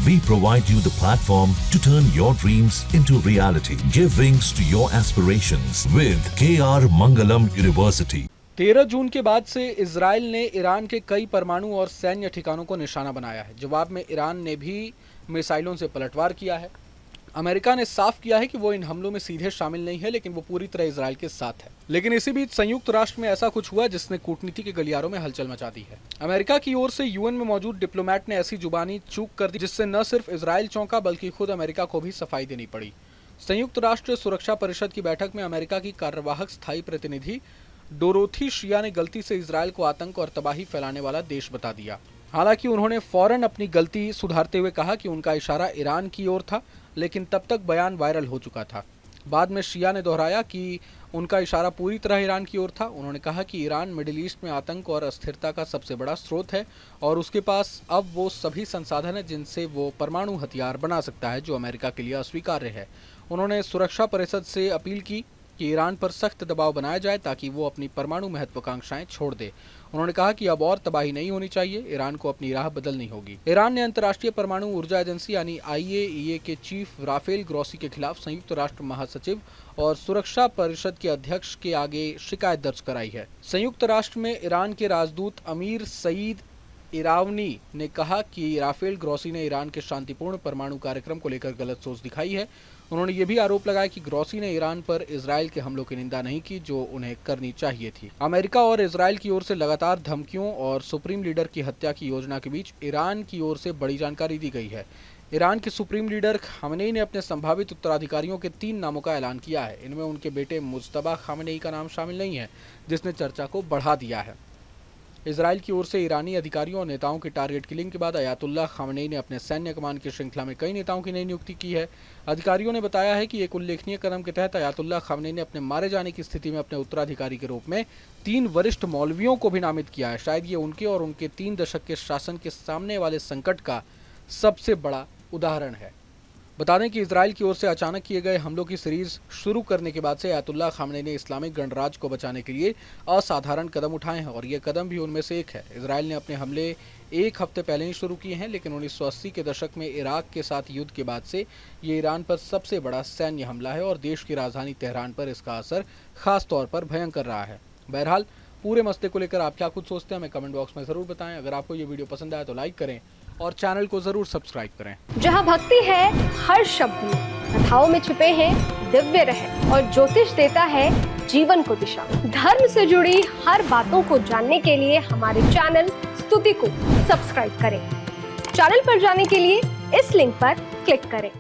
We provide you the platform to turn your dreams into reality. Give wings to your aspirations with KR Mangalam University. 13 जून के बाद से Israel ने Iran के कई परमाणु और सैन्य ठिकानों को निशाना बनाया है। जवाब में ईरान ने भी मिसाइलों से पलटवार किया है। अमेरिका ने साफ किया है कि वो इन हमलों में सीधे शामिल नहीं है, लेकिन वो पूरी तरह इजराइल के साथ है। लेकिन इसी बीच संयुक्त राष्ट्र में ऐसा कुछ हुआ जिसने कूटनीति के गलियारों में हलचल मचा दी है। अमेरिका की ओर से यूएन में मौजूद डिप्लोमेट ने ऐसी जुबानी चूक कर दी जिससे न सिर्फ इजराइल चौंका बल्कि खुद अमेरिका को भी सफाई देनी पड़ी। संयुक्त राष्ट्र सुरक्षा परिषद की बैठक में अमेरिका की कार्यवाहक स्थायी प्रतिनिधि डोरोथी शिया ने गलती से इजराइल को आतंक और तबाही फैलाने वाला देश बता दिया। हालांकि उन्होंने फौरन अपनी गलती सुधारते हुए कहा कि उनका इशारा ईरान की ओर था, लेकिन तब तक बयान वायरल हो चुका था। बाद में शिया ने दोहराया कि उनका इशारा पूरी तरह ईरान की ओर था। उन्होंने कहा कि ईरान मिडिल ईस्ट में आतंक और अस्थिरता का सबसे बड़ा स्रोत है और उसके पास अब वो सभी संसाधन हैं जिनसे वो परमाणु हथियार बना सकता है, जो अमेरिका के लिए अस्वीकार्य है। उन्होंने सुरक्षा परिषद से अपील की कि ईरान पर सख्त दबाव बनाया जाए ताकि वो अपनी परमाणु महत्वाकांक्षाएं छोड़ दे। उन्होंने कहा कि अब और तबाही नहीं होनी चाहिए, ईरान को अपनी राह बदलनी होगी। ईरान ने अंतर्राष्ट्रीय परमाणु ऊर्जा एजेंसी यानी IAEA के चीफ राफेल ग्रोसी के खिलाफ संयुक्त राष्ट्र महासचिव और सुरक्षा परिषद के अध्यक्ष के आगे शिकायत दर्ज कराई है। संयुक्त राष्ट्र में ईरान के राजदूत अमीर सईद इरावनी ने कहा कि राफेल ग्रोसी ने ईरान के शांतिपूर्ण परमाणु कार्यक्रम को लेकर गलत सोच दिखाई है। उन्होंने ये भी आरोप लगाया कि ग्रोसी ने ईरान पर इजराइल के हमलों की निंदा नहीं की जो उन्हें करनी चाहिए थी। अमेरिका और इजराइल की ओर से लगातार धमकियों और सुप्रीम लीडर की हत्या की योजना के बीच ईरान की ओर से बड़ी जानकारी दी गई है। ईरान के सुप्रीम लीडर खामेनेई ने अपने संभावित उत्तराधिकारियों के 3 नामों का ऐलान किया है। इनमें उनके बेटे मुज्तबा खामेनेई का नाम शामिल नहीं है, जिसने चर्चा को बढ़ा दिया है। इजराइल की ओर से ईरानी अधिकारियों और नेताओं की टारगेट किलिंग के बाद अयातुल्लाह खामेनेई ने अपने सैन्य कमान की श्रृंखला में कई नेताओं की नई नियुक्ति की है। अधिकारियों ने बताया है कि एक उल्लेखनीय कदम के तहत अयातुल्लाह खामेनेई ने अपने मारे जाने की स्थिति में अपने उत्तराधिकारी के रूप में 3 वरिष्ठ मौलवियों को भी नामित किया है। शायद ये उनके और उनके 3 दशक के शासन के सामने वाले संकट का सबसे बड़ा उदाहरण है। बता दें कि इजराइल की ओर से अचानक किए गए हमलों की सीरीज शुरू करने के बाद से अयातुल्लाह खामेनेई ने इस्लामिक गणराज्य को बचाने के लिए असाधारण कदम उठाए हैं और ये कदम भी उनमें से एक है। इजराइल ने अपने हमले 1 हफ्ते पहले ही शुरू किए हैं, लेकिन 1980 के दशक में इराक के साथ युद्ध के बाद से ये ईरान पर सबसे बड़ा सैन्य हमला है और देश की राजधानी तेहरान पर इसका असर खास तौर पर भयंकर रहा है। बहरहाल पूरे मसले को लेकर आप क्या कुछ सोचते हैं, हमें कमेंट बॉक्स में ज़रूर बताएं। अगर आपको ये वीडियो पसंद आया तो लाइक करें और चैनल को जरूर सब्सक्राइब करें। जहां भक्ति है हर शब्द में, कथाओं में छुपे हैं दिव्य रहस्य और ज्योतिष देता है जीवन को दिशा। धर्म से जुड़ी हर बातों को जानने के लिए हमारे चैनल स्तुति को सब्सक्राइब करें। चैनल पर जाने के लिए इस लिंक पर क्लिक करें।